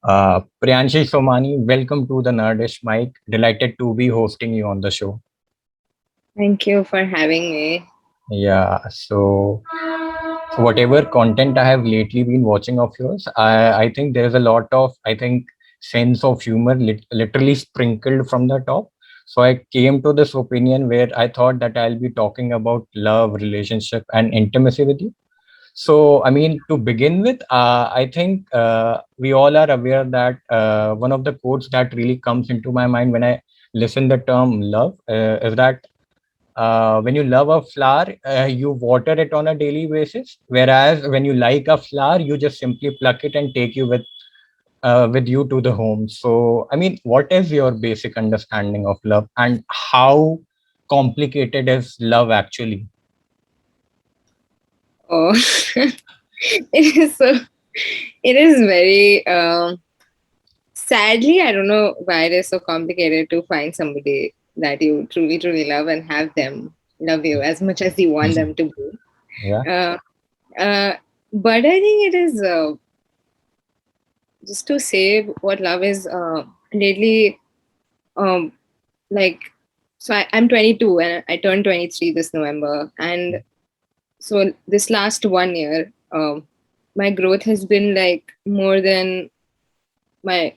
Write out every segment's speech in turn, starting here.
Priyanshi Somani, welcome to the Nerdish Mike. Delighted to be hosting you on the show. Thank you for having me. Yeah, so whatever content I have lately been watching of yours, I think there's a lot of, I think, sense of humor literally sprinkled from the top. So I came to this opinion where I thought that I'll be talking about love, relationship, and intimacy with you. So, I mean, to begin with, I think we all are aware that one of the quotes that really comes into my mind when I listen the term love is that when you love a flower, you water it on a daily basis, whereas when you like a flower, you just simply pluck it and take you with you to the home. So, I mean, what is your basic understanding of love, and how complicated is love actually? Oh, it is so. It is very. Sadly, I don't know why it is so complicated to find somebody that you truly, truly love and have them love you as much as you want them to be. Yeah. Uh, uh, but I think it is just to say what love is. Lately, um, like, I'm 22 and I turned 23 this November, and so this last 1 year my growth has been like more than my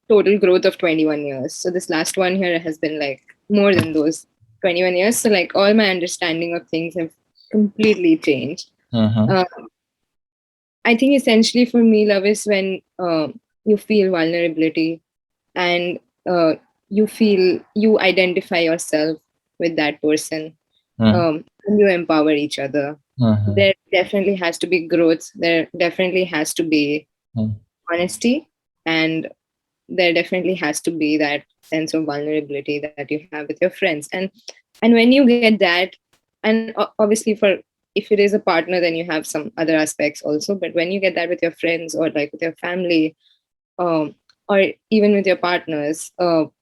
total growth of 21 years. So this last 1 year has been like more than those 21 years. So like all my understanding of things have completely changed. Mm-hmm. uh, I think essentially for me love is when you feel vulnerability, and uh, you identify yourself with that person, and you empower each other. Mm-hmm. There definitely has to be growth. There definitely has to be honesty, and there definitely has to be that sense of vulnerability that you have with your friends. And when you get that, and obviously for if it is a partner, then you have some other aspects also. But when you get that with your friends or like with your family, or even with your partners, or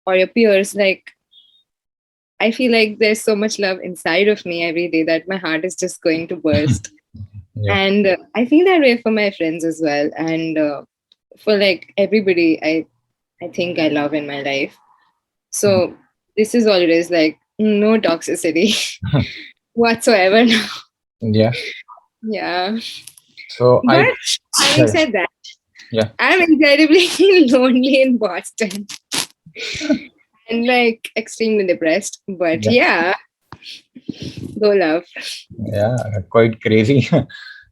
your peers, like I feel like there's so much love inside of me every day that my heart is just going to burst. Yeah. And I feel that way for my friends as well, and for like everybody I think I love in my life. So this is all it is, like no toxicity whatsoever now. Yeah. Yeah. So I, But having yeah, said that, yeah, I'm incredibly lonely in Boston and like extremely depressed. But yeah, yeah, go love. yeah, quite crazy.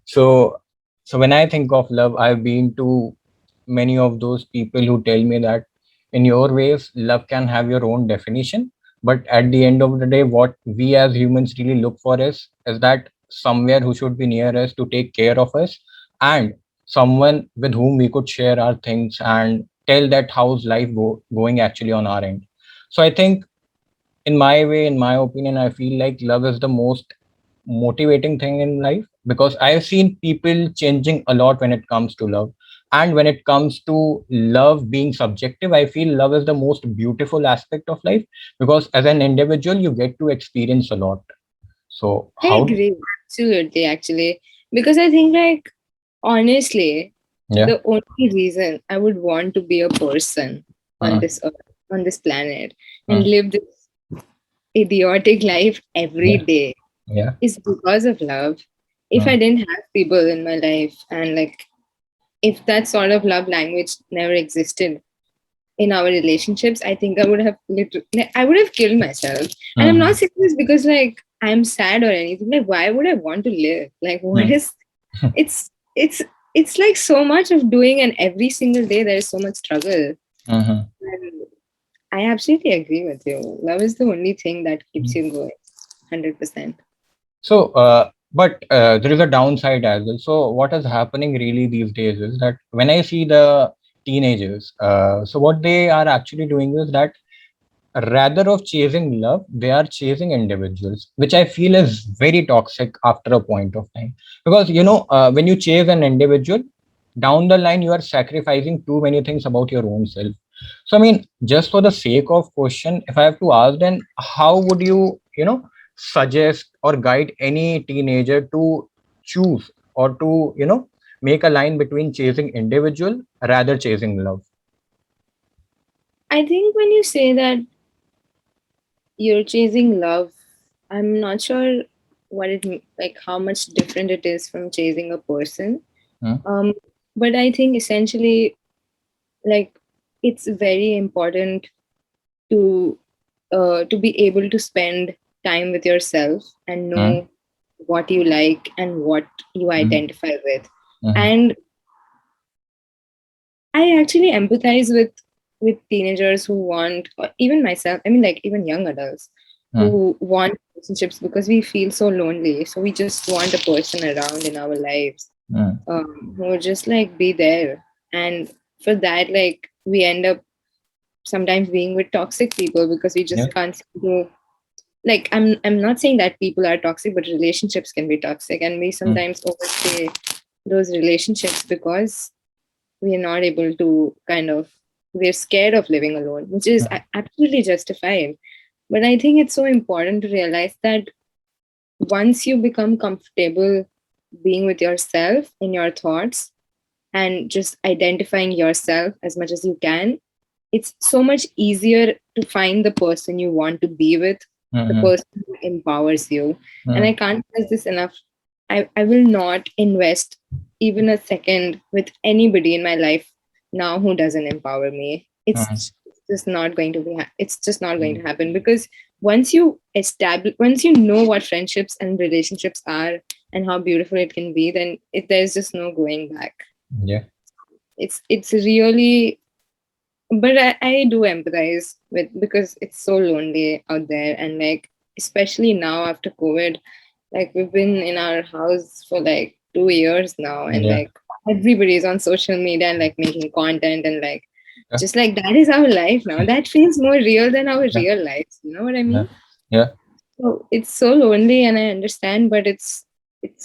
So, so when I think of love, I've been to many of those people who tell me that in your ways, love can have your own definition. But at the end of the day, what we as humans really look for is that somewhere who should be near us to take care of us, and someone with whom we could share our things and tell that how's life going actually on our end. So I think in my way, in my opinion, I feel like love is the most motivating thing in life, because I've seen people changing a lot when it comes to love. And when it comes to love being subjective, I feel love is the most beautiful aspect of life, because as an individual, you get to experience a lot. So, I how? agree. Absolutely, actually. Because I think, like, honestly, Yeah. the only reason I would want to be a person on Uh, this earth, on this planet, and uh, live this idiotic life every yeah. day Yeah. is because of love. If Uh, I didn't have people in my life, and like, if that sort of love language never existed in our relationships, I think I would have I would have killed myself. And I'm not uh, saying this because like I'm sad or anything. Like, why would I want to live? Like, what uh, is it's it's it's like so much of doing, and every single day there is so much struggle. uh, And I absolutely agree with you. Love is the only thing that keeps you going. 100%. So, but there is a downside as well. So, what is happening really these days is that when I see the teenagers, so what they are actually doing is that rather of chasing love, they are chasing individuals, which I feel is very toxic after a point of time. Because, when you chase an individual, down the line, you are sacrificing too many things about your own self. So, I mean, just for the sake of question, if I have to ask, then how would you, suggest or guide any teenager to choose or to, make a line between chasing individual rather chasing love? I think when you say that you're chasing love, I'm not sure like how much different it is from chasing a person. Hmm? Um, but I think essentially, like, it's very important to to be able to spend time with yourself and Hmm? know what you like and what you Hmm? identify with. Hmm? And I actually empathize with teenagers who want, or even myself. I mean, like even young adults Hmm? who want relationships because we feel so lonely. So we just want a person around in our lives, Hmm? who will just like be there. And for that, like we end up sometimes being with toxic people because we Yeah. just can't seem to, like, I'm not saying that people are toxic, but relationships can be toxic, and we Hmm? sometimes overstay those relationships because we are not able to kind of, we're scared of living alone, which is Hmm? absolutely justified. But I think it's so important to realize that once you become comfortable being with yourself in your thoughts and just identifying yourself as much as you can, it's so much easier to find the person you want to be with, the Hmm? person who empowers you. And I Hmm? can't stress this enough. I will not invest even a second with anybody in my life now who doesn't empower me. Hmm? It's just not going to be, it's just not going to happen, because once you know what friendships and relationships are and how beautiful it can be, then there's just no going back. Yeah. It's really, but I do empathize with, because it's so lonely out there, and like especially now after COVID, like we've been in our house for like 2 years now, and Yeah. like everybody's on social media and like making content, and like Yeah. just like that is our life now. That feels more real than our Yeah. real lives. You know what I Yeah. mean? Yeah. So it's so lonely, and I understand, but it's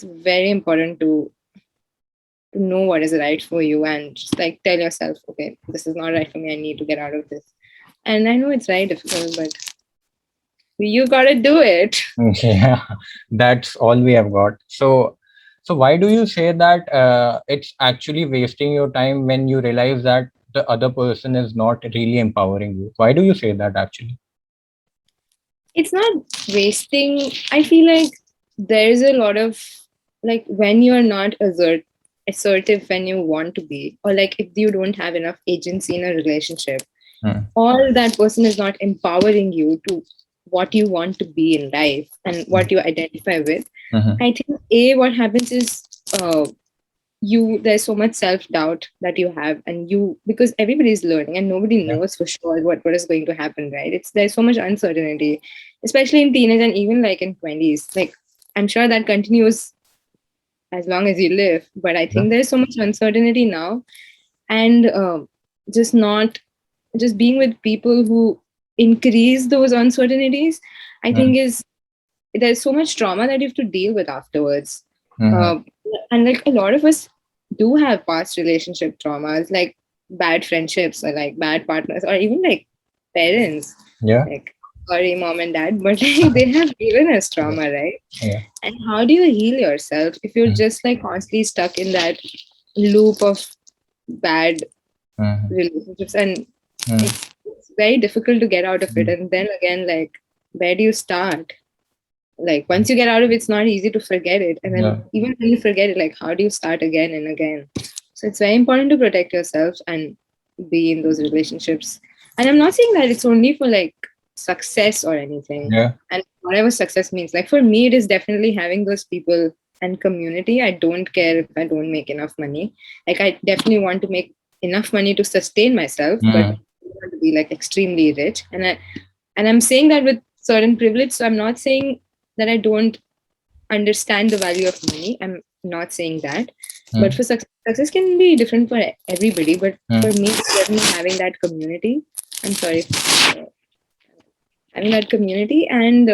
very important to know what is right for you and just like tell yourself, okay, this is not right for me. I need to get out of this. And I know it's very difficult, but you gotta do it. Yeah, that's all we have got. So why do you say that it's actually wasting your time when you realize that the other person is not really empowering you? Why do you say that actually? It's not wasting. I feel like there's a lot of, like, when you're not assertive when you want to be, or like if you don't have enough agency in a relationship, Hmm. or that person is not empowering you to what you want to be in life and what you identify with. Hmm. I think a what happens is, uh, you there's so much self-doubt that you have, and you, because everybody is learning and nobody Yeah. knows for sure what is going to happen, right? It's There's so much uncertainty, especially in teenage and even like in 20s. Like, I'm sure that continues as long as you live, but I Yeah. think there's so much uncertainty now. And just not just being with people who increase those uncertainties, I Hmm. think is, there's so much trauma that you have to deal with afterwards. Hmm. Uh, and like a lot of us do have past relationship traumas, like bad friendships or like bad partners or even like parents. Yeah. Like, sorry, mom and dad, but like they have given us Yeah. trauma, right? Yeah. And how do you heal yourself if you're Hmm. just like constantly stuck in that loop of bad Hmm. relationships? And Hmm. it's very difficult to get out of it. Hmm. And then again, like, where do you start? Like, once you get out of it, it's not easy to forget it. And then Yeah. even when you forget it, like, how do you start again and again? So it's very important to protect yourself and be in those relationships. And I'm not saying that it's only for like success or anything, Yeah. and whatever success means. Like, for me, it is definitely having those people and community. I don't care if I don't make enough money. Like, I definitely want to make enough money to sustain myself, but Hmm. I don't want to be like extremely rich. And I'm saying that with certain privilege. So I'm not saying that I don't understand the value of money. I'm not saying that. But Hmm. for success can be different for everybody. But for Hmm. me, it's definitely having that community. I'm sorry, having that community, and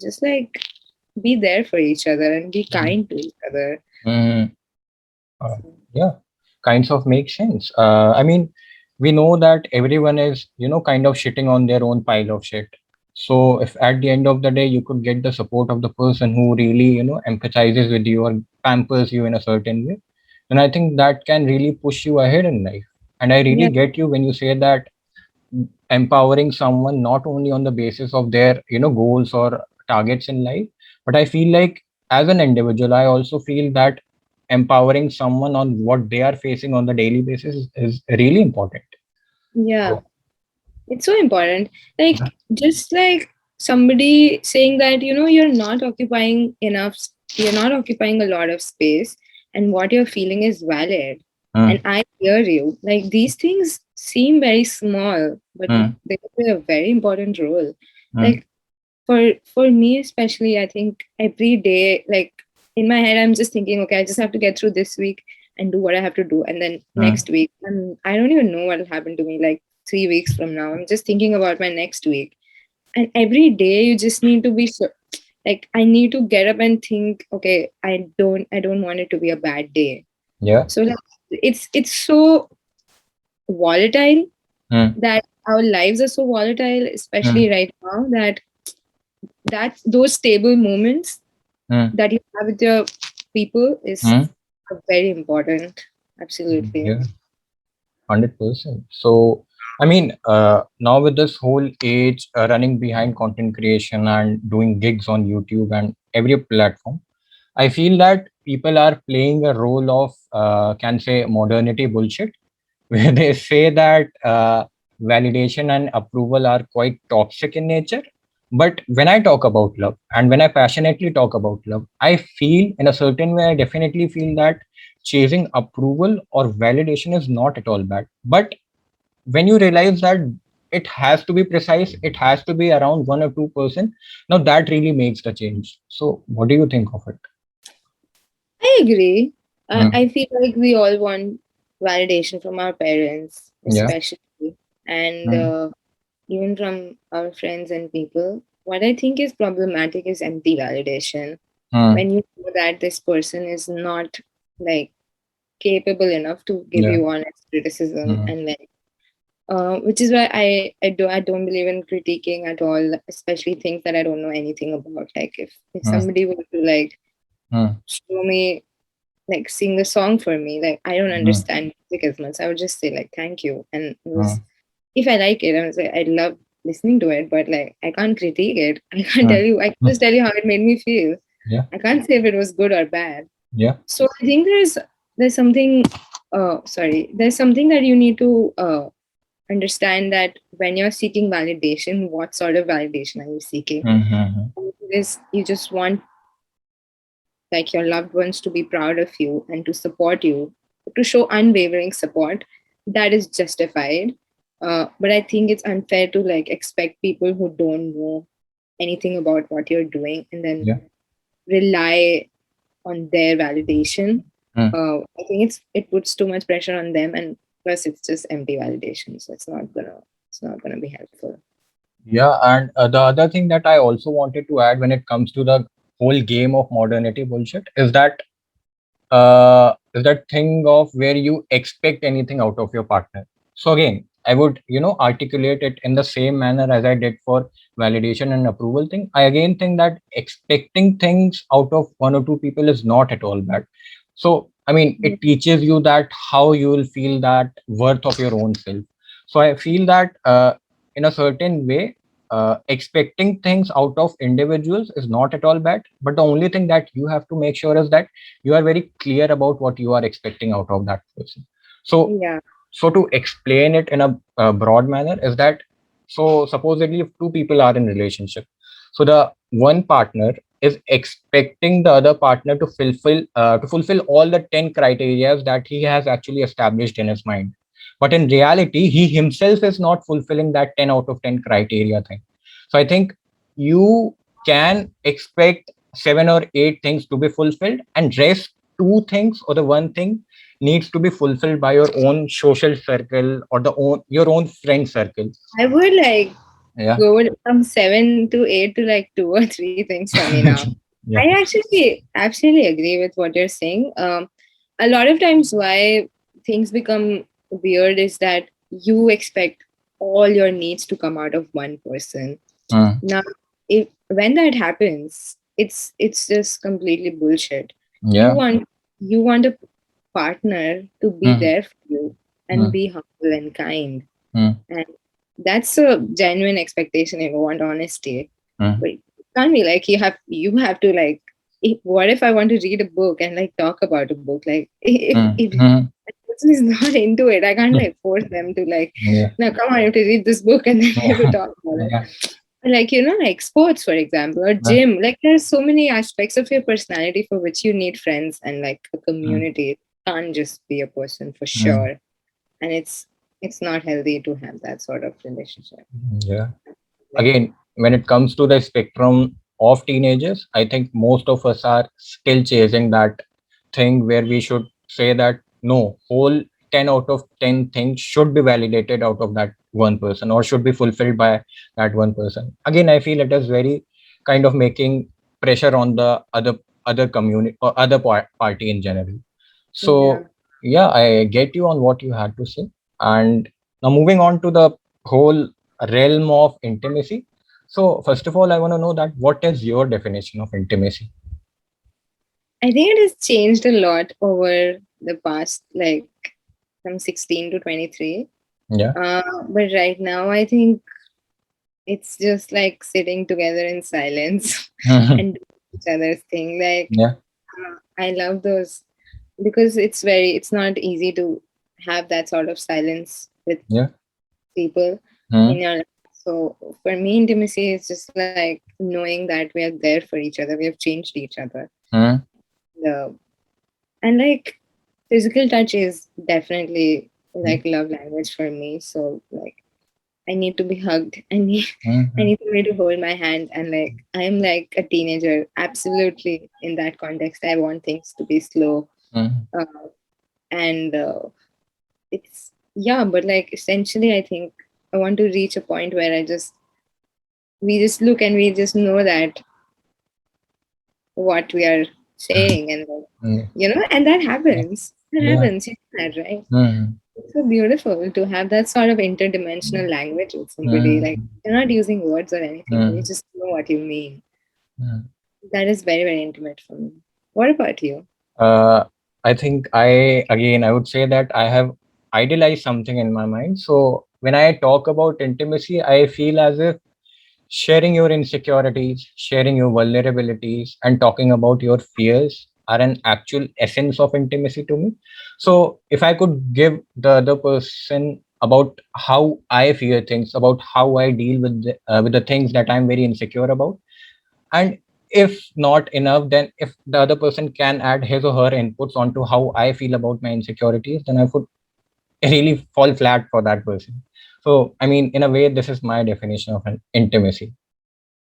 just like be there for each other and be kind to each other. Hmm. Uh, So, yeah, kinds of make sense. I mean, we know that everyone is, kind of shitting on their own pile of shit. So if at the end of the day you could get the support of the person who really, empathizes with you or pampers you in a certain way, then I think that can really push you ahead in life. And I really Yeah. get you when you say that empowering someone not only on the basis of their goals or targets in life, but I feel like as an individual I also feel that empowering someone on what they are facing on the daily basis is really important. Yeah. So, It's so important. yeah. Like, just like somebody saying that, you're not occupying you're not occupying a lot of space, and what you're feeling is valid. And Mm, I hear you. Like, these things seem very small, but mm, they play a very important role. mm, Like, for me especially, I think every day, like in my head, I'm just thinking, okay, I just have to get through this week and do what I have to do, and then mm, next week, I don't even know what will happen to me like 3 weeks from now. I'm just thinking about my next week, and every day you just need to be sure. Like, I need to get up and think, okay, I don't want it to be a bad day. yeah. So like, it's so volatile, Mm, that our lives are so volatile, especially mm, right now, that those stable moments mm, that you have with your people is mm, very important. Absolutely. yeah. 100%. So, I mean, now with this whole age running behind content creation and doing gigs on YouTube and every platform, I feel that people are playing a role of, can say, modernity bullshit, where they say that validation and approval are quite toxic in nature. But when I talk about love and when I passionately talk about love, I feel in a certain way, I definitely feel that chasing approval or validation is not at all bad. But when you realize that it has to be precise, it has to be around 1 or 2%, now that really makes the change. So, what do you think of it? I agree. Mm, I feel like we all want validation from our parents, yeah. especially, and Mm, even from our friends and people. What I think is problematic is empty validation. mm, When you know that this person is not like capable enough to give yeah. you honest criticism, Mm, and then which is why I don't believe in critiquing at all, especially things that I don't know anything about. Like, if mm, somebody were to like mm, show me, like sing a song for me, like I don't mm, understand music as much, I would just say like thank you, and it was, mm, if I like it, I would say I love listening to it, but like I can't critique it. I can't tell mm, you. I can mm, just tell you how it made me feel. yeah. I can't say if it was good or bad. Yeah. So I think there's something. Sorry, there's something that you need to understand, that when you're seeking validation, what sort of validation are you seeking? Mhm, Is you just want like your loved ones to be proud of you and to support you, to show unwavering support, that is justified. But I think it's unfair to like expect people who don't know anything about what you're doing and then yeah. rely on their validation. Mm. I think it puts too much pressure on them, and plus it's just empty validation, so it's not gonna be helpful. Yeah, and the other thing that I also wanted to add when it comes to the whole game of modernity bullshit is that thing of where you expect anything out of your partner. So again, I would articulate it in the same manner as I did for validation and approval thing. I again think that expecting things out of 1 or 2 people is not at all bad. So I mean, it teaches you that how you will feel that worth of your own self. So I feel that in a certain way, expecting things out of individuals is not at all bad. But the only thing that you have to make sure is that you are very clear about what you are expecting out of that person. So Yeah. so to explain it in a broad manner is that, so supposedly if two people are in relationship, so the one partner is expecting the other partner to fulfill all the 10 criteria that he has actually established in his mind, but in reality he himself is not fulfilling that 10 out of 10 criteria thing. So I think you can expect 7 or 8 things to be fulfilled, and rest two things or the one thing needs to be fulfilled by your own social circle or your own friend circle. I would like Yeah. go from 7 to 8 to like 2 or 3 things for me now. Yeah. I actually absolutely agree with what you're saying. A lot of times, why things become weird is that you expect all your needs to come out of one person. Mm, Now, if when that happens, it's just completely bullshit. You yeah. want you want a partner to be there for you and be humble and kind. And that's a genuine expectation if you want honesty. But it can't be like you have to like what if I want to read a book and like talk about a book? Like if the person is not into it, I can't like force them to like Yeah. now come on, you have to read this book and then we have to Yeah. talk about it. Yeah. Like like sports for example or gym, like there's so many aspects of your personality for which you need friends and like a community. It can't just be a person for sure, and it's not healthy to have that sort of relationship. Yeah. Like, Again, when it comes to the spectrum of teenagers, I think most of us are still chasing that thing where we should say that no, whole 10 out of 10 things should be validated out of that one person or should be fulfilled by that one person. Again, I feel it is very kind of making pressure on the other community or other party in general. yeah. So yeah, I get you on what you had to say. And now moving on to the whole realm of intimacy. So first of all, I want to know that what is your definition of intimacy? I think it has changed a lot over the past, like from 16 to 23. Yeah. But right now, I think it's just like sitting together in silence and doing each other's thing. Like, Yeah. I love those because it's not easy to have that sort of silence with Yeah. people in Mm, your life. So for me, intimacy is just like knowing that we are there for each other. We have changed each other. mm, The and like physical touch is definitely mm, like love language for me. So like I need to be hugged. I need mm, I mm, need somebody to hold my hand, and like I'm like a teenager. Absolutely, in that context, I want things to be slow, mm, uh, and it's yeah. But like essentially, I think I want to reach a point where we just look and we just know that what we are saying, and like, mm, and that happens. That yeah. happens. You know that, right? Mm, It's so beautiful to have that sort of interdimensional language with somebody. Like mm, you're not using words or anything, but you mm, just know what you mean. mm. That is very, very intimate for me. What about you? Uh, I think I would say that I have idealized something in my mind. So when I talk about intimacy, I feel as if sharing your insecurities, sharing your vulnerabilities, and talking about your fears are an actual essence of intimacy to me. So if I could give the other person about how I fear things, about how I deal with the things that I'm very insecure about, and if not enough, then if the other person can add his or her inputs onto how I feel about my insecurities, then I could really fall flat for that person. So I mean, in a way, this is my definition of an intimacy.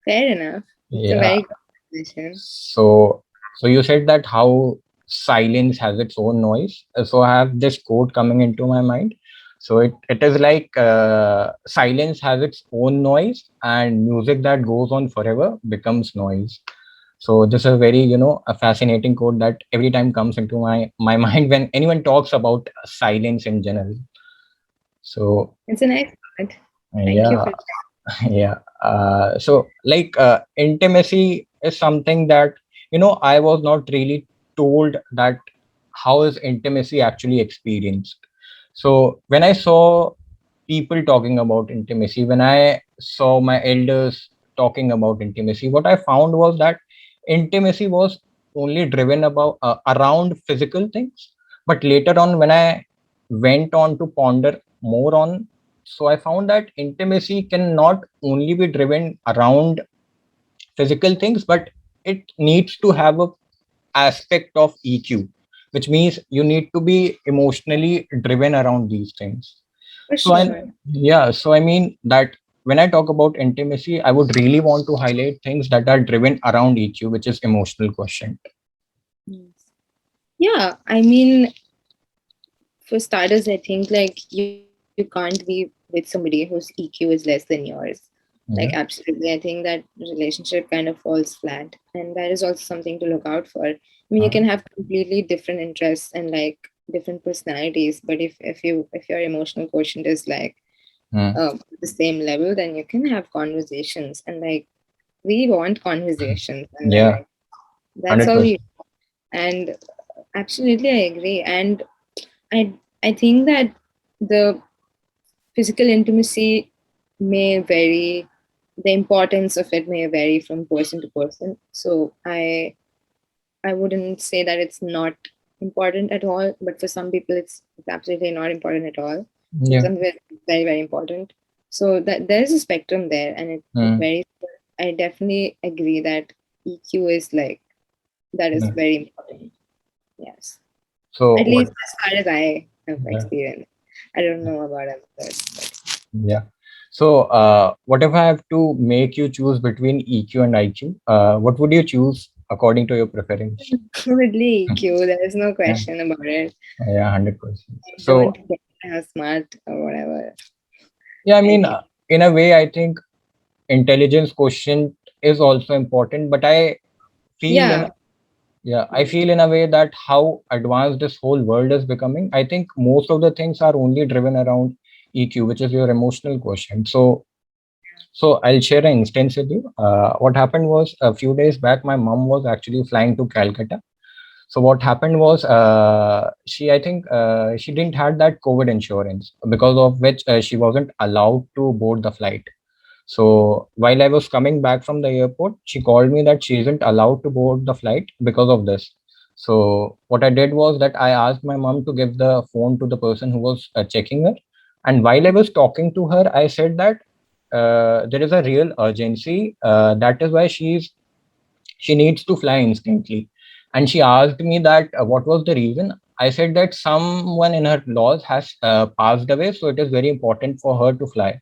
Fair enough. It's a Yeah. very good position. So you said that how silence has its own noise. So I have this quote coming into my mind. So it is like silence has its own noise, and music that goes on forever becomes noise. So this is a very, a fascinating quote that every time comes into my mind when anyone talks about silence in general. So It's a nice word. Thank you yeah. for Yeah. So like intimacy is something that I was not really told that how is intimacy actually experienced. So when I saw people talking about intimacy, when I saw my elders talking about intimacy, what I found was that intimacy was only driven about around physical things. But later on, when I went on to ponder more on, so I found that intimacy can not only be driven around physical things, but it needs to have a aspect of EQ, which means you need to be emotionally driven around these things. for So I sure. yeah, so I mean that when I talk about intimacy, I would really want to highlight things that are driven around EQ, which is emotional quotient. Yes. Yeah, I mean, for starters, I think like you can't be with somebody whose EQ is less than yours. Like Yeah. absolutely, I think that relationship kind of falls flat, and that is also something to look out for. I mean, you Uh, can have completely different interests and like different personalities, but if your emotional quotient is like mm, the same level, then you can have conversations, and like we want conversations, and then yeah, like that's all 100%. we and Absolutely, I agree. And I think that the physical intimacy may vary, the importance of it may vary from person to person. So I wouldn't say that it's not important at all, but for some people it's absolutely not important at all. For Yeah. some people it's very, very important. So that there is a spectrum there, and it Mm. varies. I definitely agree that EQ is like that is Yeah. very important. Yes. So At what? least as far as I have Yeah. experienced. I don't know about others, but Yeah. So what if I have to make you choose between EQ and IQ? What would you choose according to your preference? absolutely EQ. There is no Yeah. question about it. Yeah, 100%. I So don't care how smart or whatever. yeah, I I mean, need. in a way, I think intelligence quotient is also important, but I feel in Yeah. yeah, I feel in a way that how advanced this whole world is becoming, I think most of the things are only driven around EQ, which is your emotional quotient. So I'll share an instance with you. What happened was a few days back, my mom was actually flying to Calcutta. So what happened was, I think, she didn't had that COVID insurance, because of which she wasn't allowed to board the flight. So while I was coming back from the airport, she called me that she isn't allowed to board the flight because of this. So what I did was that I asked my mom to give the phone to the person who was checking her. And while I was talking to her, I said that there is a real urgency. That is why she needs to fly instantly. And she asked me that what was the reason. I said that someone in her laws has passed away, so it is very important for her to fly.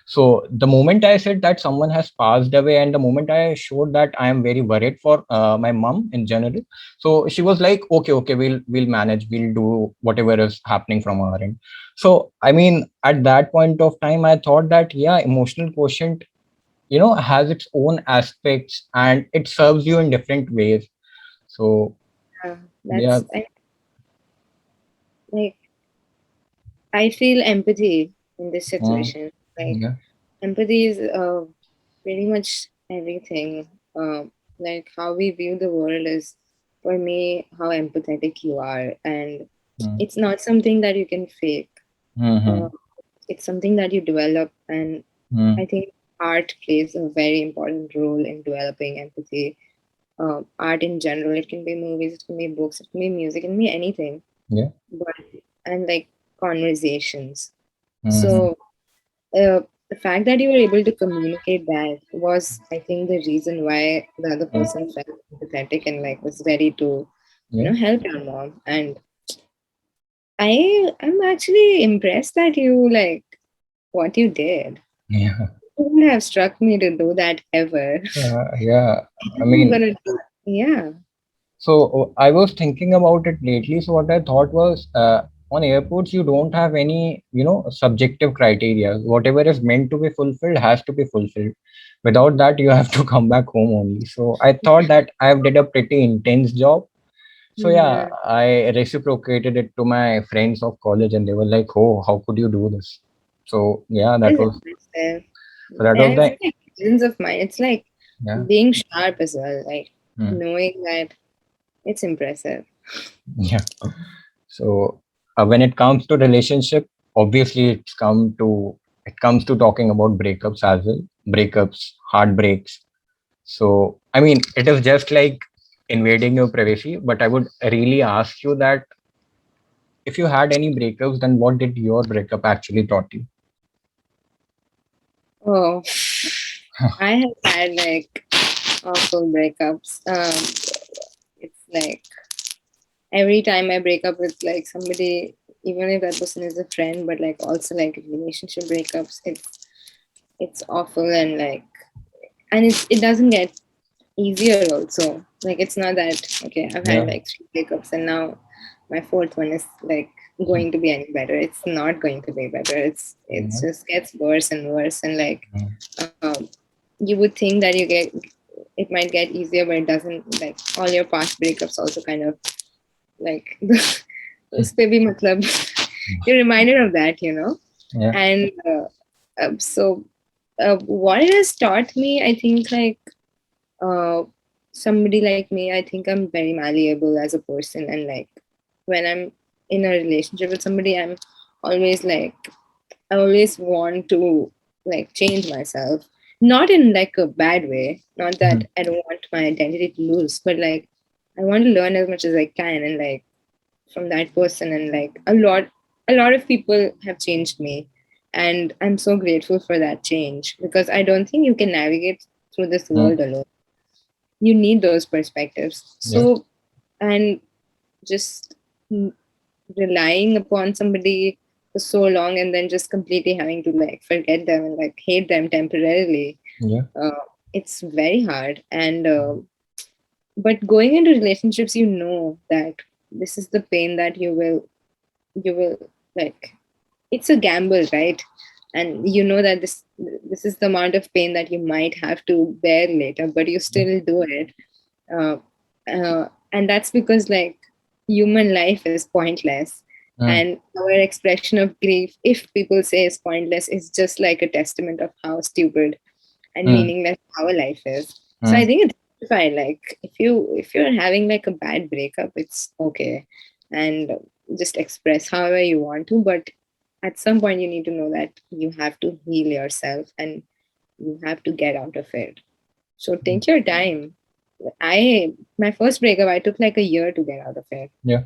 So the moment I said that someone has passed away, and the moment I showed that I am very worried for my mom in general, so she was like, "Okay, okay, we'll manage. We'll do whatever is happening from our end." So I mean, at that point of time, I thought that yeah, emotional quotient, has its own aspects, and it serves you in different ways. So yeah, That's like I feel empathy in this mm, situation. Like yeah, empathy is pretty much everything. Like how we view the world is, for me, how empathetic you are, and mm, it's not something that you can fake. Uh, mm, it's something that you develop, and I mm, think art plays a very important role in developing empathy. Art in general, it can be movies, it can be books, it can be music, it can be anything, yeah, but and like conversations. mm, So the fact that you were able to communicate that was, I think, the reason why the other mm, person felt empathetic and like was ready to, yeah, help your mom. And I'm actually impressed that you like what you did. yeah. It wouldn't have struck me to do that ever. Yeah, I I'm mean, gonna do. Yeah. so I was thinking about it lately. So what I thought was, on airports you don't have any, subjective criteria. Whatever is meant to be fulfilled has to be fulfilled. Without that, you have to come back home only. So I thought that I did a pretty intense job. So yeah, Yeah. I reciprocated it to my friends of college, and they were like, "Oh, how could you do this?" So yeah, It that is was impressive. so that And was it's the like presence of mind. It's like yeah. being sharp as well. Like Hmm. knowing that it's impressive. Yeah. So when it comes to relationship, obviously it comes to talking about breakups as well, breakups, heartbreaks. So I mean, it is just like invading your privacy. But I would really ask you that if you had any breakups, then what did your breakup actually taught you? Oh, I have had like awful breakups. It's like every time I break up with like somebody, even if that person is a friend, but like also like relationship breakups, it's awful and like, and it doesn't get easier also. Like it's not that okay. I've had Yeah. like three breakups and now my fourth one is like going to be any better. It's not going to be better. It Yeah. just gets worse and worse and like Yeah. um, you would think that it might get easier, but it doesn't. Like all your past breakups also kind of like उस पे भी मतलब you're reminded of that, Yeah. and so what it has taught me, I think, like uh, somebody like me, I think I'm very malleable as a person, and like when I'm in a relationship with somebody, I'm always like I always want to like change myself, not in like a bad way. Not that Mhm. I don't want my identity to lose, but like I want to learn as much as I can, and like from that person, and like a lot of people have changed me, and I'm so grateful for that change because I don't think you can navigate through this world Mhm. alone. You need those perspectives. Yeah. So, and just relying upon somebody for so long and then just completely having to like forget them and like hate them temporarily, Yeah. uh, it's very hard. And but going into relationships, you know that this is the pain that you will like, it's a gamble, right? And you know that this is the amount of pain that you might have to bear later, but you still do it. uh, and that's because like human life is pointless, Mhm. and our expression of grief, if people say is pointless, is just like a testament of how stupid and Mhm. meaningless our life is. So I Mhm. think it's fine. Like if you're having like a bad breakup, it's okay, and just express however you want to. But at some point, you need to know that you have to heal yourself and you have to get out of it. So take your time. My first breakup, I took like a year to get out of it. Yeah.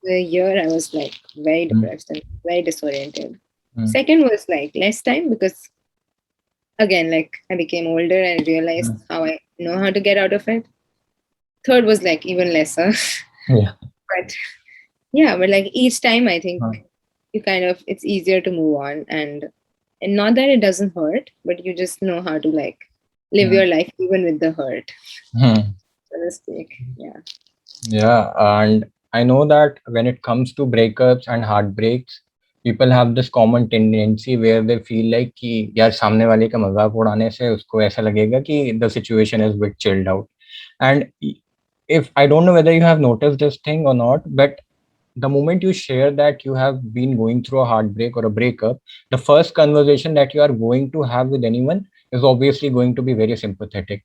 A year I was like very Mhm. depressed and very disoriented. Mhm. Second was like less time because again, like I became older and realized Mhm. how I know how to get out of it. Third was like even lesser. Yeah. But yeah, but like each time I think Mhm. you kind of it's easier to move on, and not that it doesn't hurt, but you just know how to like live your Mhm. life even with the hurt, Mhm. so to speak. Yeah. Yeah, and I know that when it comes to breakups and heartbreaks, people have this common tendency where they feel like कि यार सामने वाले का मजाक उड़ाने से उसको ऐसा लगेगा कि the situation is bit chilled out. And if I don't know whether you have noticed this thing or not, but the moment you share that you have been going through a heartbreak or a breakup, the first conversation that you are going to have with anyone is obviously going to be very sympathetic.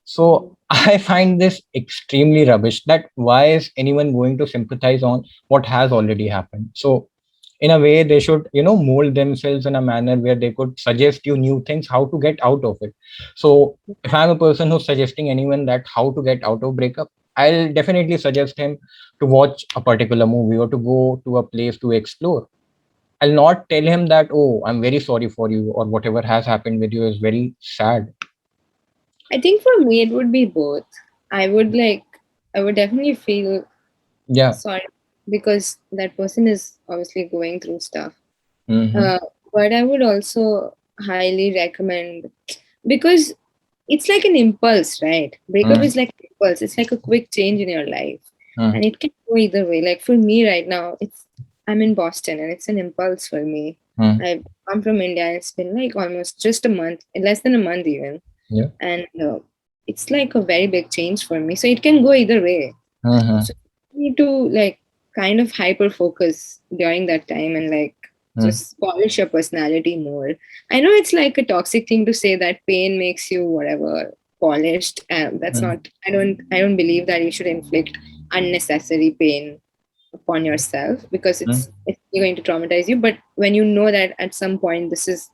So Mhm. I find this extremely rubbish that why is anyone going to sympathize on what has already happened? So in a way they should mold themselves in a manner where they could suggest you new things how to get out of it. So if I'm a person who's suggesting anyone that how to get out of breakup, I'll definitely suggest him to watch a particular movie or to go to a place to explore. I'll not tell him that, oh, I'm very sorry for you, or whatever has happened with you is very sad. I think for me it would be both. I would like I would definitely feel Yeah. sorry because that person is obviously going through stuff. Mm-hmm. Uh, but I would also highly recommend because it's like an impulse, right? Breakup is like impulse. It's like a quick change in your life, and it can go either way. Like for me right now, it's I'm in Boston, and it's an impulse for me. Mm-hmm. I'm from India, and it's been like almost just a month, less than a month even, Yeah. and it's like a very big change for me. So it can go either way. Mhm, So you need to like kind of hyper focus during that time and like mm, just polish your personality more. I know it's like a toxic thing to say that pain makes you whatever polished. That's mm, not. I don't believe that you should inflict unnecessary pain upon yourself because mm, it's going to traumatize you. But when you know that at some point this is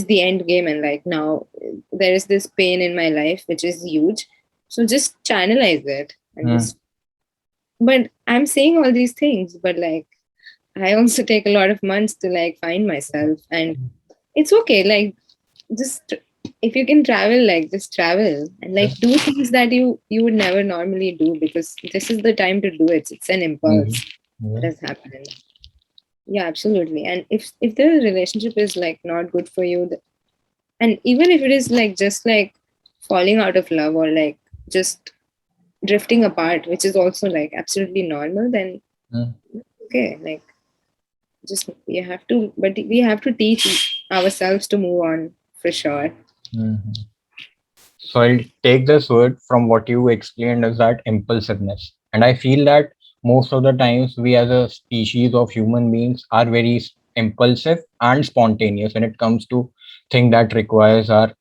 the end game, and like now there is this pain in my life which is huge, so just channelize it and mm, just, but I'm saying all these things, but like I also take a lot of months to like find myself, and it's okay. Like just if you can travel, like just travel and yeah, like do things that you would never normally do because this is the time to do it. It's an mhm, impulse that yeah, has happened. Yeah, absolutely. And if the relationship is like not good for you, and even if it is like just like falling out of love or like just drifting apart, which is also like absolutely normal, then mm, okay, like just we have to, but we have to teach ourselves to move on for sure. mhm. So I'll take this word from what you explained as that impulsiveness. And I feel that most of the times we as a species of human beings are very impulsive and spontaneous when it comes to thing that requires our,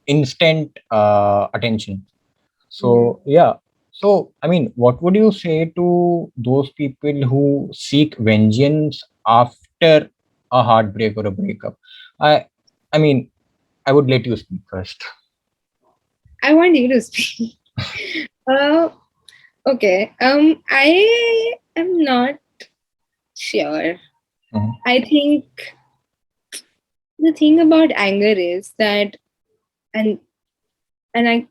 instant attention. So yeah. So I mean, what would you say to those people who seek vengeance after a heartbreak or a breakup? I I mean, I would let you speak first. I want you to speak. uh, okay. I am not sure. Mhm. I think the thing about anger is that, and and I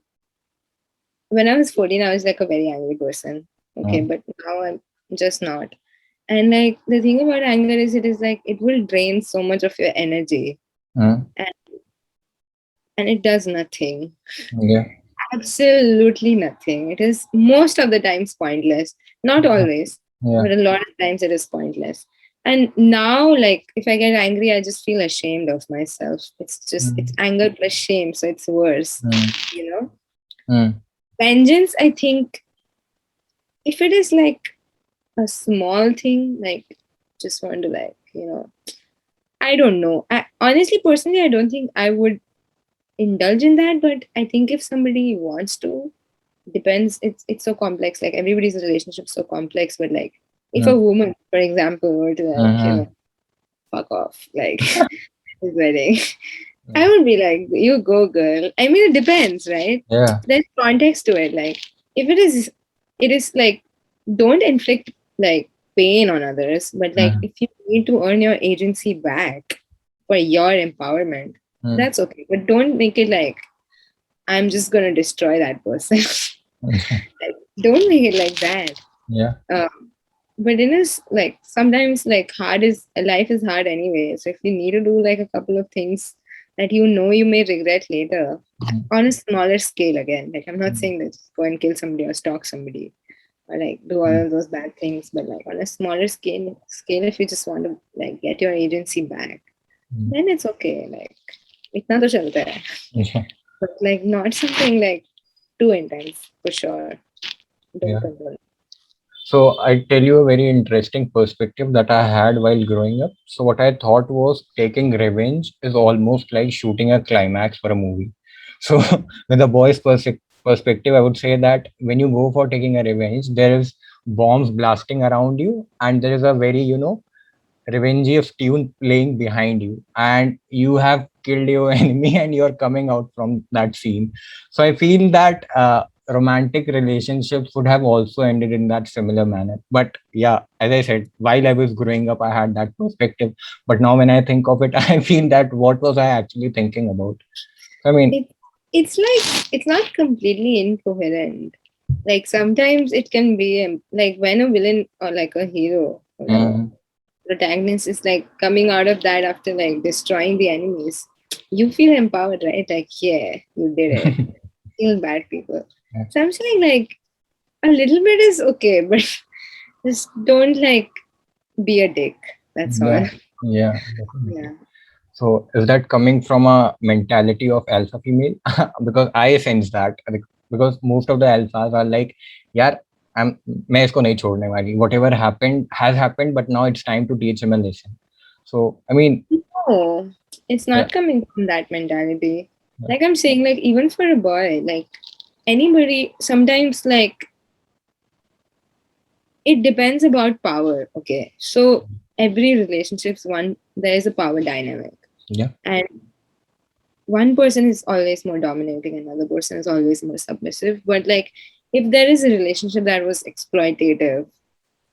when I was 14, I was like a very angry person. Okay, Mhm. but now I'm just not. And like the thing about anger is, it is like it will drain so much of your energy, Mhm. and, and it does nothing. Yeah. Absolutely nothing. It is most of the times pointless. Not always, Yeah. but a lot of times it is pointless. And now, like, if I get angry, I just feel ashamed of myself. It's Mhm. anger plus shame, so it's worse, Mhm. you know? Mhm. Vengeance, I think, if it is like a small thing, like, just want to, like, I don't know. Honestly, personally, I don't think I would indulge in that, but I think if somebody wants to, depends. It's so complex. Like everybody's relationship so complex, but like if a Mhm. woman, for example, were to like Mhm. fuck off like his wedding, I would be like, you go, girl. I mean, it depends, right? Yeah. There's context to it. Like if it is like, don't inflict like pain on others, but like Mhm. if you need to earn your agency back for your empowerment, Mhm. that's okay. But don't make it like I'm just gonna destroy that person. Like, don't make it like that. Yeah. But it is like sometimes like hard is life is hard anyway. So if you need to do like a couple of things that you may regret later Mhm. on a smaller scale again. Like I'm not Mhm. saying that just go and kill somebody or stalk somebody or like do all Mhm. of those bad things, but like on a smaller scale, if you just want to like get your agency back, Mhm. then it's okay. Like itna to chalta hai. Yeah. But like not something like too intense for sure. Don't Yeah. control. So I tell you a very interesting perspective that I had while growing up. So what I thought was taking revenge is almost like shooting a climax for a movie. So with a boy's perspective, I would say that when you go for taking a revenge, there is bombs blasting around you, and there is a very revengeous tune playing behind you, and you have killed your enemy, and you're coming out from that scene. So I feel that romantic relationships would have also ended in that similar manner. But yeah, as I said, while I was growing up, I had that perspective. But now when I think of it, I feel that what was I actually thinking about? I mean, It it's like it's not completely incoherent. Like sometimes it can be like when a villain or like a hero or a mm, protagonist is like coming out of that after like destroying the enemies, you feel empowered, right? Like yeah, you did it. Kill bad people. So I'm saying like a little bit is okay, but just don't like be a dick. That's all. yeah, yeah, definitely. Yeah. So is that coming from a mentality of alpha female? Because I sense that because most of the alphas are like, यार, मैं इसको नहीं छोड़ने वाली. Whatever happened has happened, but now it's time to teach him a lesson. So I mean, No, it's yeah, not coming from that mentality. yeah, Like I'm saying, like even for a boy, like anybody, sometimes like it depends about power. Okay, so every relationships one there is a power dynamic, yeah, and one person is always more dominating, another person is always more submissive. But like if there is a relationship that was exploitative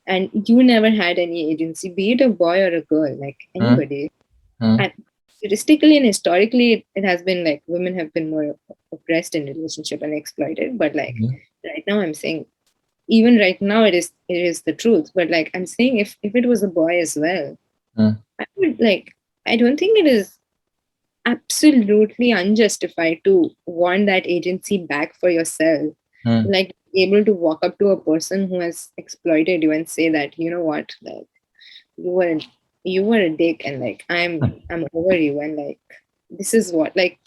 and you never had any agency, be it a boy or a girl, like mm, anybody, mm, and statistically and historically it has been like women have been more oppressed in relationship and exploited, but like yeah, right now I'm saying even right now it is the truth, but like I'm saying if it was a boy as well, mm, I would like, I don't think it is absolutely unjustified to want that agency back for yourself, mm, like able to walk up to a person who has exploited you and say that, you know what, like you were you were a dick and like I'm over you, and like this is what like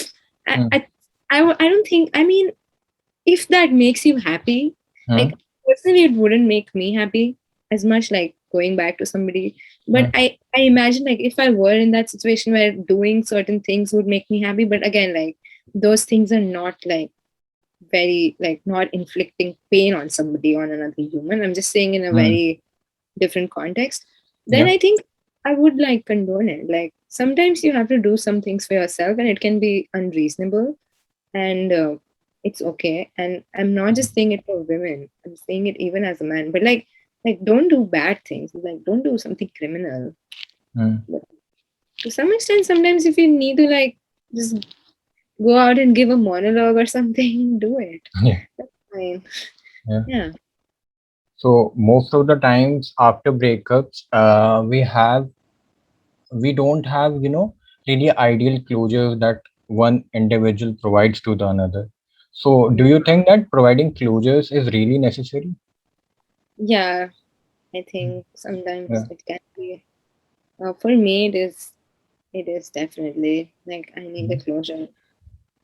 I mm, I, I don't think, I mean, if that makes you happy, mm, like personally it wouldn't make me happy as much like going back to somebody, but mm, I imagine like if I were in that situation where doing certain things would make me happy, but again like those things are not like very like not inflicting pain on somebody, on another human. I'm just saying in a Mm. very different context. Then Yeah. I think I would like condone it. Like sometimes you have to do some things for yourself, and it can be unreasonable, and it's okay. And I'm not just saying it for women. I'm saying it even as a man. But like don't do bad things. Like don't do something criminal. Mm. But to some extent, sometimes if you need to like just go out and give a monologue or something, do it. Yeah. That's fine. Yeah. Yeah. So most of the times after breakups, we don't have, really ideal closure that one individual provides to the another. So do you think that providing closures is really necessary? Yeah. I think sometimes Yeah. it can be. For me, it is. It is definitely like I need a Mhm. closure.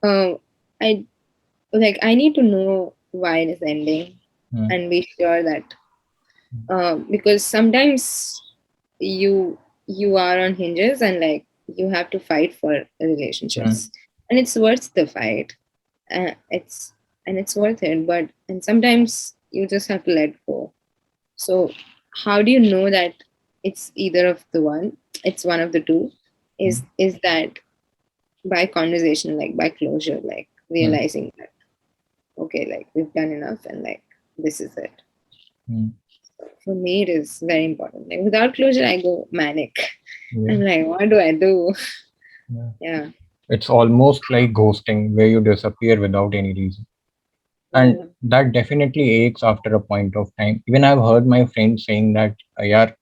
Uh, I like I need to know why it is ending Mm. and be sure that because sometimes you are on hinges and like you have to fight for Mm. relationships and it's worth the fight. It's and it's worth it, but and sometimes you just have to let go. So how do you know that it's either of the one? It's one of the two. Mm. Is that by conversation, like by closure, like Mm. realizing that okay, like we've done enough and like this is it. Mm. For me, it is very important. Like without closure, I go manic. Yeah. I'm like, what do I do? Yeah. Yeah, It's almost like ghosting where you disappear without any reason. And yeah, that definitely aches after a point of time. Even I've heard my friends saying that, yeah,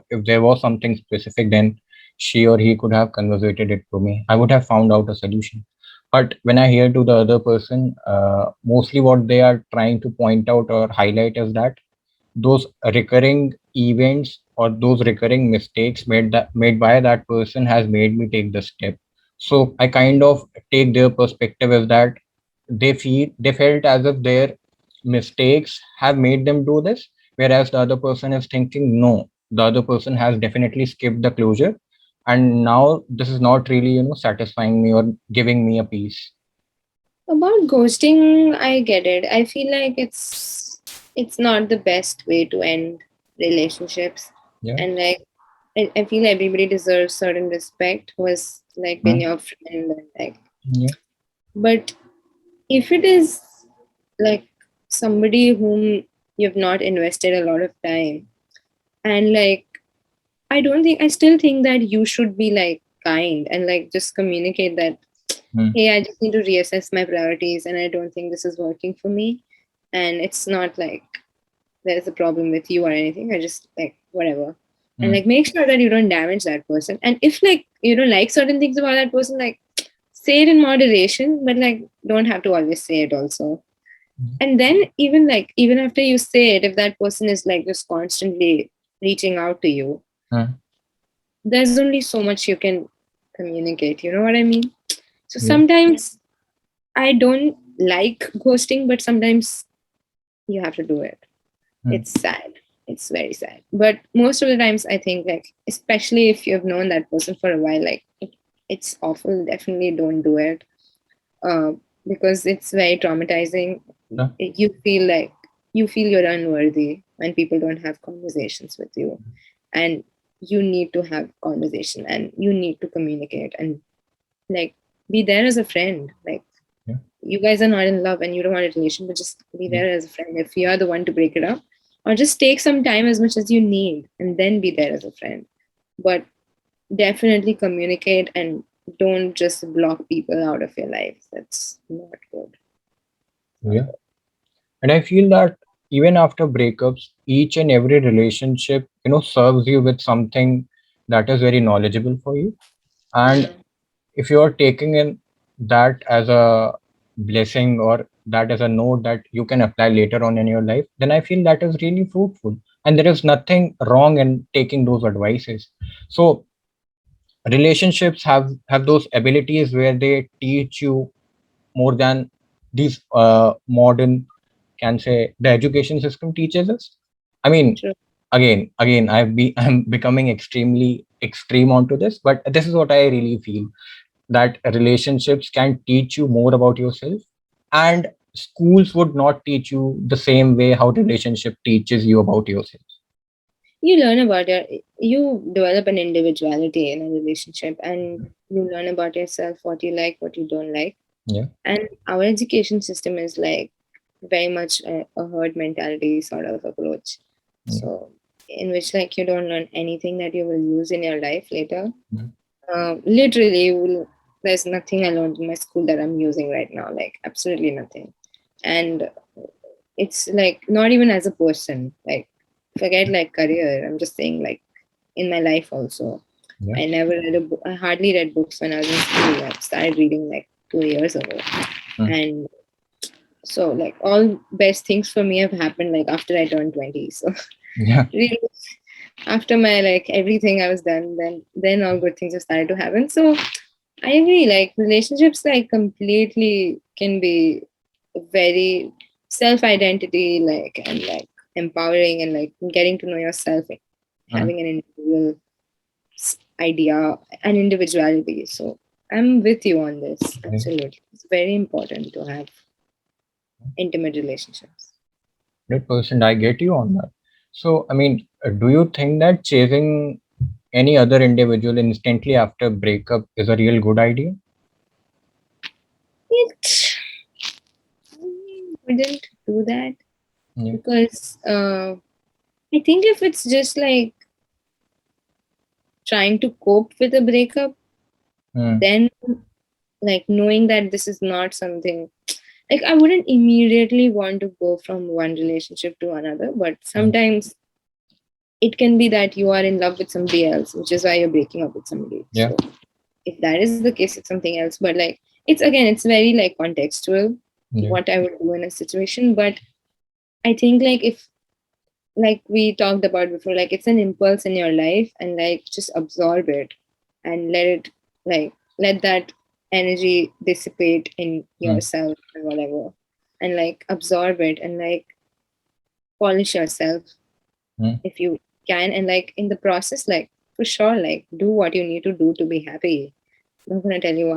if there was something specific, then she or he could have conversated it to me. I would have found out a solution. But when I hear to the other person, mostly what they are trying to point out or highlight is that those recurring events or those recurring mistakes made by that person has made me take the step. So I kind of take their perspective as that they felt as if their mistakes have made them do this, whereas the other person is thinking no, the other person has definitely skipped the closure, and now this is not really satisfying me or giving me a peace. about ghosting, I get it. I feel like it's not the best way to end relationships, Yeah. and like I feel everybody deserves certain respect who has like been Mm. your friend and like. Yeah. But if it is like somebody whom you've not invested a lot of time and like I still think that you should be like kind and like just communicate that Mm. hey, I just need to reassess my priorities and I don't think this is working for me. And it's not like there's a problem with you or anything. I just like whatever. And Mm. like make sure that you don't damage that person. And if like you don't like certain things about that person, like say it in moderation, but like don't have to always say it also. And then even after you say it, if that person is like just constantly reaching out to you, Mm. there's only so much you can communicate. You know what I mean? So Yeah. sometimes I don't like ghosting, but sometimes you have to do it. Mm. It's sad. It's very sad. But most of the times, I think, like, especially if you've known that person for a while, like, it's awful. Definitely don't do it uh, because it's very traumatizing. Yeah. You feel like you feel you're unworthy when people don't have conversations with you. And you need to have conversation and you need to communicate and like be there as a friend. Like, Yeah. you guys are not in love and you don't want a relation, but just be Yeah. there as a friend if you are the one to break it up, or just take some time as much as you need and then be there as a friend. But definitely communicate and don't just block people out of your life. That's not good. Not Yeah. And I feel that even after breakups, each and every relationship, serves you with something that is very knowledgeable for you. good. And Yeah, if you are taking in that as a blessing or that as a note that you can apply later on in your life, then I feel that is really fruitful. And there is nothing wrong in taking those advices. So relationships have those abilities where they teach you more than these modern can say the education system teaches us. I mean, true. again I'm becoming extremely extreme onto this, but this is what I really feel, that relationships can teach you more about yourself. And schools would not teach you the same way how relationship teaches you about yourself. You learn about you develop an individuality in a relationship, and you learn about yourself, what you like, what you don't like. Yeah. And our education system is like very much a herd mentality sort of approach. Yeah. So in which like you don't learn anything that you will use in your life later. Mm. Literally, there's nothing I learned in my school that I'm using right now, like absolutely nothing. And it's like not even as a person, like forget like career. I'm just saying like in my life also. Yeah. I never read a book. I hardly read books when I was in school. I started reading like 2 years ago. Mm. And so like all best things for me have happened like after I turned 20. So Yeah. really after my like everything I was done, then all good things have started to happen. So I agree, like relationships like completely can be very self identity like and like empowering and like getting to know yourself, like, Mm. having an individual idea and individuality. So I'm with you on this. Yeah. Absolutely. It's very important to have intimate relationships. 100%, I get you on that. So, I mean, do you think that chasing any other individual instantly after breakup is a real good idea? It wouldn't do that Yeah. because I think if it's just like trying to cope with a breakup, Mm. then like knowing that this is not something like I wouldn't immediately want to go from one relationship to another, but Mm. sometimes it can be that you are in love with somebody else, which is why you're breaking up with somebody. Yeah. So if that is the case, it's something else. But like it's again, it's very like contextual Yeah. what I would do in a situation. But I think like if like we talked about before, like it's an impulse in your life and like just absorb it and let it like let that energy dissipate in Mm. yourself and whatever and like absorb it and like polish yourself Mm. if you can and like in the process like for sure like do what you need to do to be happy. I'm not gonna tell you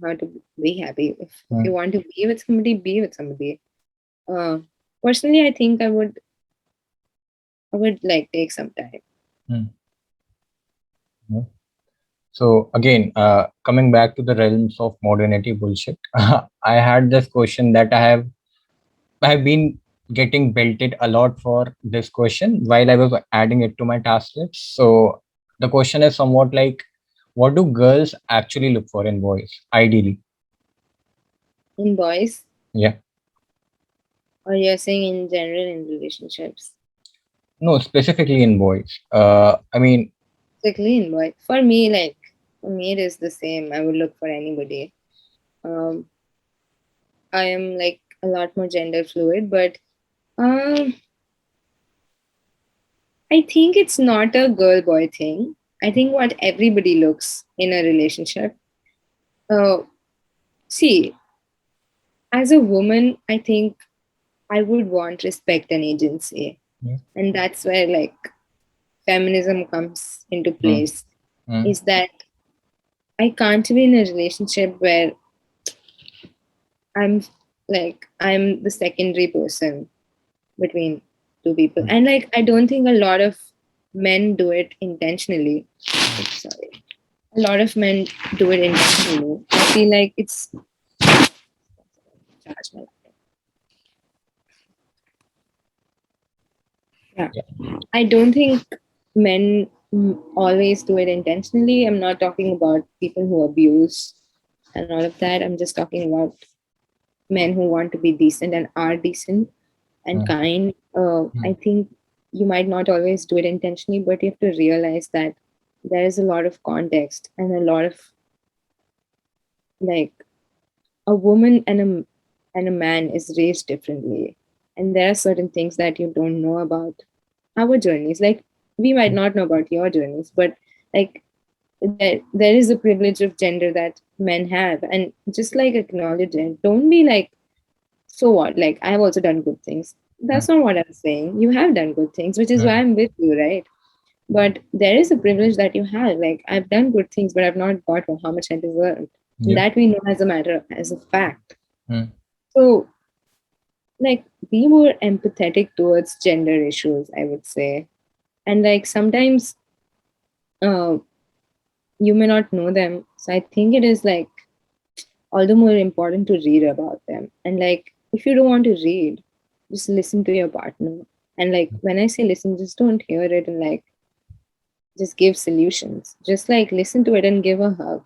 how to be happy. If you Mm. want to be with somebody. uh Personally I think I would like take some time. Mm. Yeah. So again, coming back to the realms of modernity bullshit, I had this question that I have been getting belted a lot for this question while I was adding it to my task list. So the question is somewhat like, what do girls actually look for in boys, ideally? In boys, Yeah. or you're saying in general in relationships? No, specifically in boys. I mean, Strictly in boys. For me, like for me it is the same. I would look for anybody. Um I am like a lot more gender fluid, but um I think it's not a girl boy thing. I think what everybody looks in a relationship. Uh See, as a woman, I think I would want respect and agency. yeah. And that's where like feminism comes into Mm. place. Mm. Is that I can't be in a relationship where I'm the secondary person between two people. Mm. And like I don't think a lot of men do it intentionally. Oops, sorry. A lot of men do it intentionally. I feel like it's charge my laptop. Yeah. Yeah. I don't think men always do it intentionally. I'm not talking about people who abuse and all of that. I'm just talking about men who want to be decent and are decent and Mm. kind. I Mm. think you might not always do it intentionally, but you have to realize that there is a lot of context and a lot of like a woman and a man is raised differently, and there are certain things that you don't know about our journeys. Like we might not know about your journeys, but like there is a privilege of gender that men have, and just like acknowledge it. Don't be like so what? Like, I've also done good things. Mm. That's not what I'm saying. You have done good things, which is why Mm. I'm with you, right? But there is a privilege that you have. Like, I've done good things, but I've not got how much I deserved. And Yeah. that we know as a matter, as a fact. Mm. So like be more empathetic towards gender issues, I would say. And like sometimes uh, you may not know them, so I think it is like all the more important to read about them. And like if you don't want to read, just listen to your partner. And like when I say listen, just don't hear it and like just give solutions. Just like listen to it and give a hug.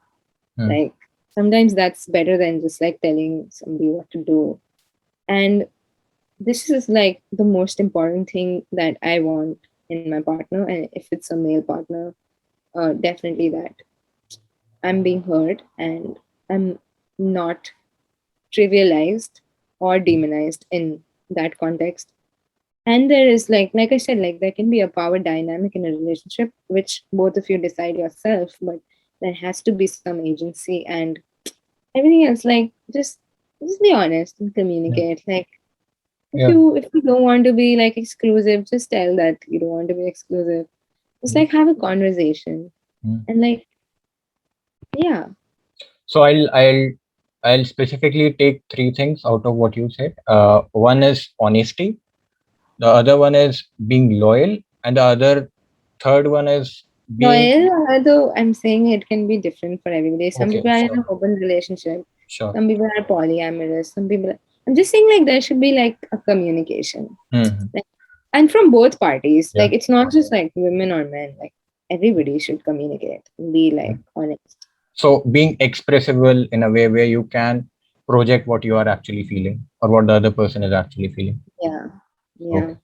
Hmm. Like sometimes that's better than just like telling somebody what to do. And this is like the most important thing that I want in my partner. And if it's a male partner, definitely that I'm being heard and I'm not trivialized or demonized in that context. And there is like I said, like there can be a power dynamic in a relationship which both of you decide yourself, but there has to be some agency. And everything else, like just be honest and Yeah. communicate. Like Yeah. if you don't want to be like exclusive, just tell that you don't want to be exclusive. Just Yeah. like have a conversation. Hmm. And like yeah. So I'll specifically take three things out of what you said. One is honesty, the other one is being loyal, and the other third one is being Loyal, although I'm saying it can be different for everybody. Some okay. people are in Sure, an open relationship, sure. some people are polyamorous, some people. I'm just saying like there should be like a communication, Hmm. like, and from both parties. Yeah. Like it's not just like women or men. Like everybody should communicate and be Yeah. like honest. So being expressible in a way where you can project what you are actually feeling or what the other person is actually feeling. Yeah, yeah. Okay.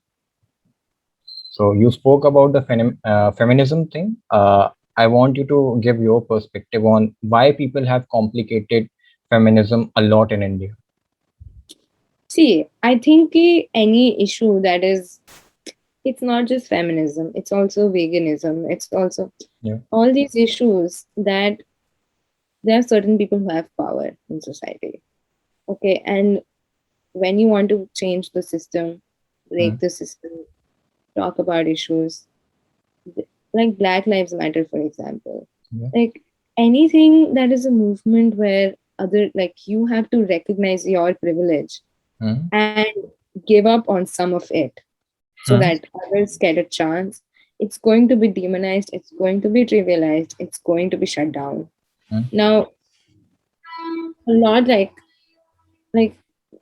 So you spoke about the feminism thing. I want you to give your perspective on why people have complicated feminism a lot in India. See, I think any issue that is, it's not just feminism. It's also veganism. It's also Yeah. all these issues that there are certain people who have power in society. Okay, and when you want to change the system, Mm, break the system, talk about issues like Black Lives Matter, for example, yeah. like anything that is a movement where other, like you have to recognize your privilege Mm, and give up on some of it so mm, that others get a chance. It's going to be demonized, it's going to be trivialized, it's going to be shut down. mm, Now, a lot like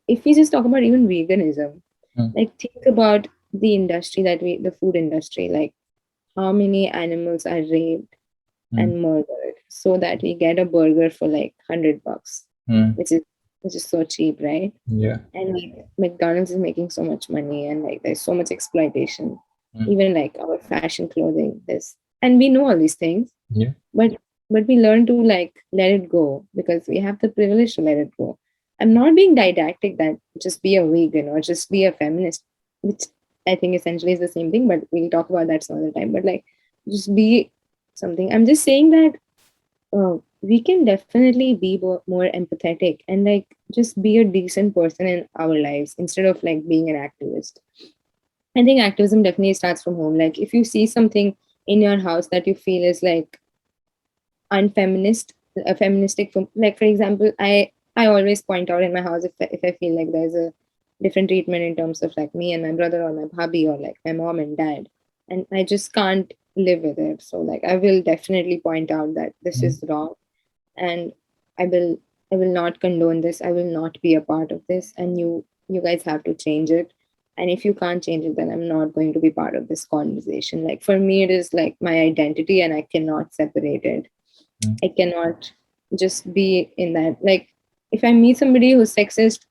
if we just talk about even veganism, mm, like think about the industry that we the food industry, like how many animals are raped mm, and murdered so that we get a burger for like $100, mm, which is which is so cheap, right? yeah. And like McDonald's is making so much money and like there's so much exploitation. Mm, Even like our fashion clothing, this, and we know all these things, yeah. but we learn to like let it go because we have the privilege to let it go. I'm not being didactic that just be a vegan or just be a feminist, which I think essentially is the same thing, but we'll talk about that some other time. But like just be something. I'm just saying that we can definitely be more empathetic and like just be a decent person in our lives instead of like being an activist. I think activism definitely starts from home. Like if you see something in your house that you feel is like unfeminist, a feministic, like for example, I always point out in my house if I feel like there's a different treatment in terms of like me and my brother or my hubby or like my mom and dad, and I just can't live with it. So like I will definitely point out that this Mm, is wrong, and I will I will not condone this. I will not be a part of this, and you guys have to change it. And if you can't change it, then I'm not going to be part of this conversation. Like for me, it is like my identity, and I cannot separate it. mm, I cannot just be in that. Like if I meet somebody who's sexist,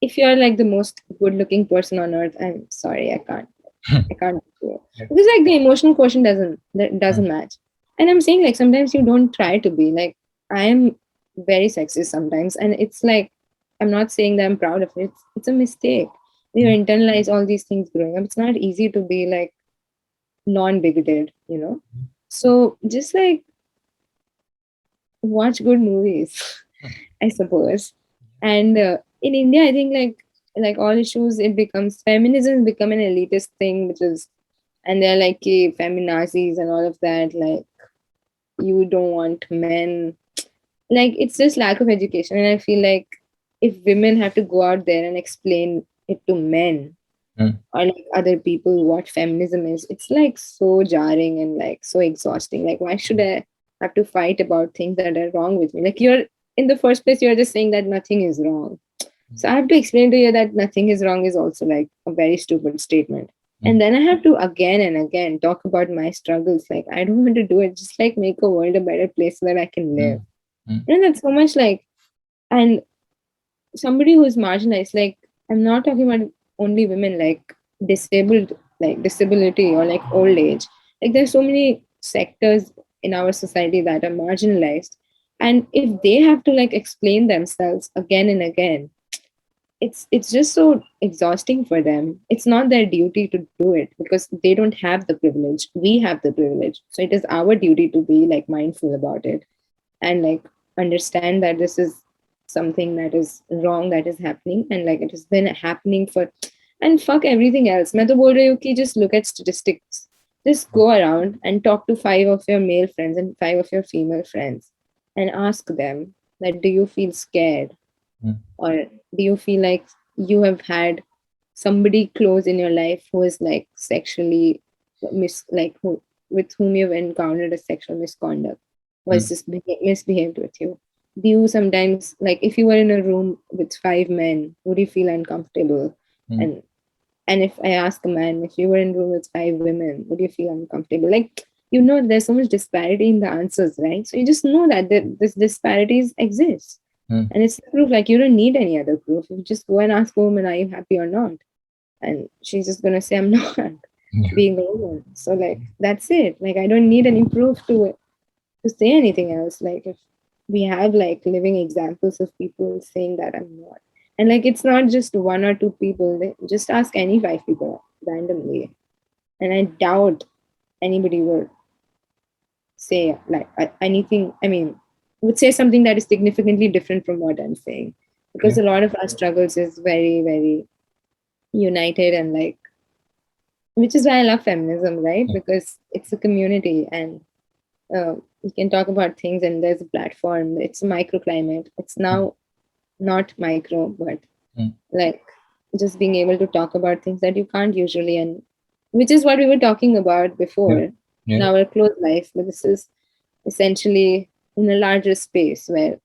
if you're like the most good looking person on earth, I'm sorry, I can't do it. yeah. Because like the emotional quotient doesn't Mm, match. And I'm saying like sometimes you don't try to be like I am very sexist sometimes, and it's like I'm not saying that I'm proud of it. It's a mistake. You mm, internalize all these things growing up. It's not easy to be like non-bigoted, you know. So just like watch good movies, mm, I suppose. And in India, I think like all issues, it becomes feminism become an elitist thing, which is, and they're like feminazis and all of that. Like you don't want men. Like it's just lack of education, and I feel like if women have to go out there and explain it to men mm, or like other people what feminism is, it's like so jarring and like so exhausting. Like, why should I have to fight about things that are wrong with me? Like, you're in the first place, you're just saying that nothing is wrong. So I have to explain to you that nothing is wrong is also like a very stupid statement. And mm, then I have to again and again talk about my struggles. Like, I don't want to do it. Just like make a world a better place so that I can live. mm, mm, And that's so much like, and somebody who's marginalized, like, I'm not talking about only women, like disabled, like disability or like old age. Like, there's so many sectors in our society that are marginalized. And if they have to like explain themselves again and again, it's just so exhausting for them. It's not their duty to do it because they don't have the privilege. We have the privilege. So it is our duty to be like mindful about it and like understand that this is something that is wrong that is happening, and like it has been happening for, and fuck everything else. मैं तो बोल रही हूँ कि just look at statistics. Just go around and talk to 5 of your male friends and 5 of your female friends and ask them that, do you feel scared, mm, or do you feel like you have had somebody close in your life who is like sexually like who, with whom you've encountered a sexual misconduct, was mm, just misbehaved with you? Do you sometimes, like, if you were in a room with 5 men, would you feel uncomfortable? mm, And and if I ask a man, if you were in a room with 5 women, would you feel uncomfortable? Like, there's so much disparity in the answers, right? So you just know that this disparities exist. mm. And it's proof, like, you don't need any other proof. You just go and ask a woman, are you happy or not? And she's just gonna say, I'm not, Yeah. being a woman. So like that's it. Like, I don't need any proof to say anything else. Like, if we have like living examples of people saying that I'm not. And like, it's not just 1 or 2 people. Just ask any 5 people randomly. And I doubt anybody would say like anything. I mean, would say something that is significantly different from what I'm saying, because Yeah. a lot of our struggles is very, very united, and like, which is why I love feminism, right? Yeah. Because it's a community, and we can talk about things, and there's a platform. It's a microclimate. It's Mm, now not micro, but mm. like just being able to talk about things that you can't usually, and which is what we were talking about Yeah. before in Yeah. our close life. But this is essentially in a larger space where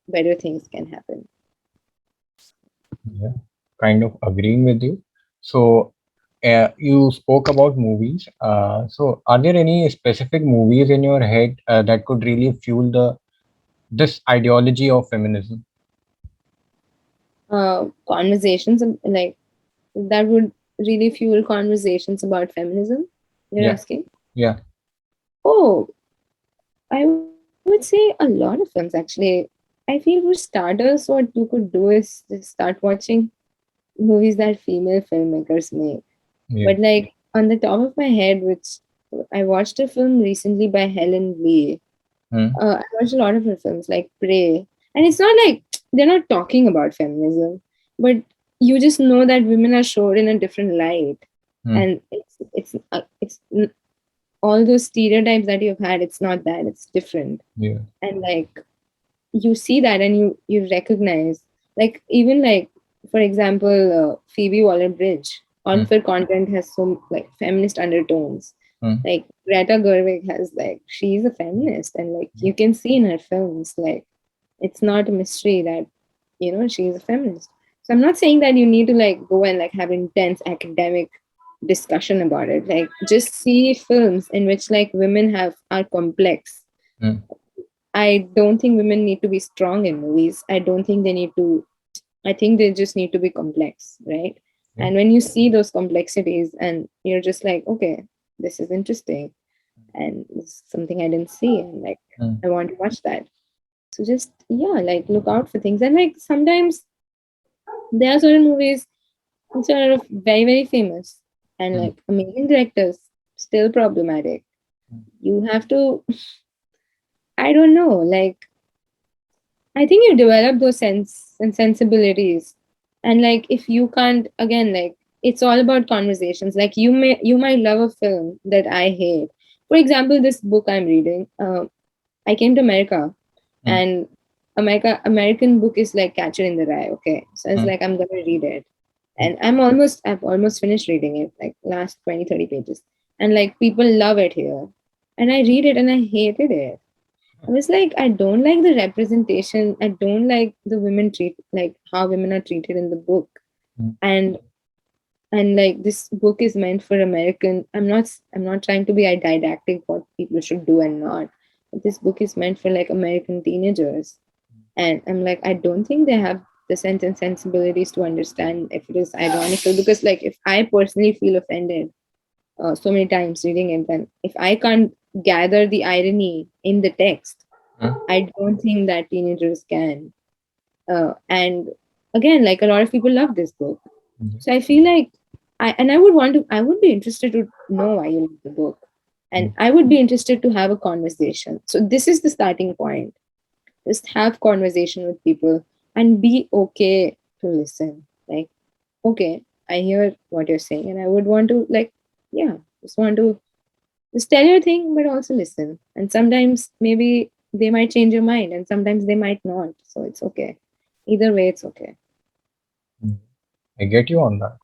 better things can happen. Yeah. Kind of agreeing with you. So, you spoke about movies. So, are there any specific movies in your head that could really fuel the this ideology of feminism? Conversations like that would really fuel conversations about feminism. You're Yeah. asking? Yeah. Oh, I would say a lot of films actually. I feel for starters, what you could do is just start watching movies that female filmmakers make. Yeah. But like on the top of my head, which I watched a film recently by Helen Lee. Mm, I watched a lot of her films like Prey, and it's not like they're not talking about feminism, but you just know that women are shown in a different light, mm. and all those stereotypes that you've had. It's not that, it's different, Yeah. and like you see that and you recognize, like, even like, for example, Phoebe Waller-Bridge, all Mm, of her content has some like feminist undertones. mm. Like Greta Gerwig has, like, she's a feminist, and like Yeah. you can see in her films, like, it's not a mystery that she's a feminist. So I'm not saying that you need to like go and like have intense academic discussion about it. Like, just see films in which like women have are complex. Mm, I don't think women need to be strong in movies. I don't think they need to. I think they just need to be complex, right? yeah. And when you see those complexities and you're just like, okay, this is interesting, and it's something I didn't see, and like Mm, I want to watch that. So just, yeah, like look out for things. And like sometimes there are certain movies which are very, very famous and mm, like amazing directors, still problematic. mm, You have to, I don't know, like, I think you develop those sense and sensibilities. And like if you can't, again, like it's all about conversations. Like you might love a film that I hate. For example, this book I'm reading, I came to America, mm, and American book is like Catcher in the Rye. Okay. So it's mm, like I'm gonna read it. and I've almost finished reading it, like last 20-30 pages, and like people love it here, and I read it and I hated it. I was like, I don't like the representation, I don't like the women treat, like how women are treated in the book. and and like this book is meant for American. I'm not trying to be a didactic what people should do and not, but this book is meant for like American teenagers, and I'm like, I don't think they have the sense and sensibilities to understand if it is ironical, because like if I personally feel offended so many times reading it, then if I can't gather the irony in the text, I don't think that teenagers can. And again, like a lot of people love this book, so I feel like I would be interested to know why you love the book, and I would be interested to have a conversation. So this is the starting point. Just have conversation with people and be okay to listen. Like, okay, I hear what you're saying, and I would want to like, yeah, just want to just tell your thing, but also listen. And sometimes maybe they might change your mind, and sometimes they might not. So it's okay. Either way, it's okay. I get you on that.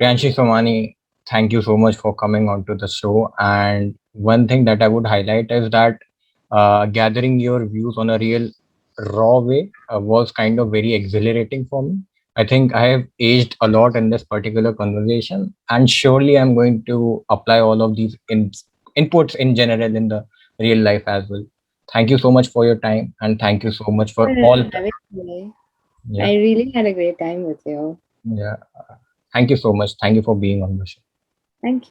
Priyanshi Somani, thank you so much for coming onto the show. And one thing that I would highlight is that gathering your views on a real raw way was kind of very exhilarating for me. I think I have aged a lot in this particular conversation, and surely I'm going to apply all of these inputs in general in the real life as well. Thank you so much for your time, and thank you so much for all. Have it today. Yeah, I really had a great time with you. yeah. Thank you so much. Thank you for being on the show. Thank you.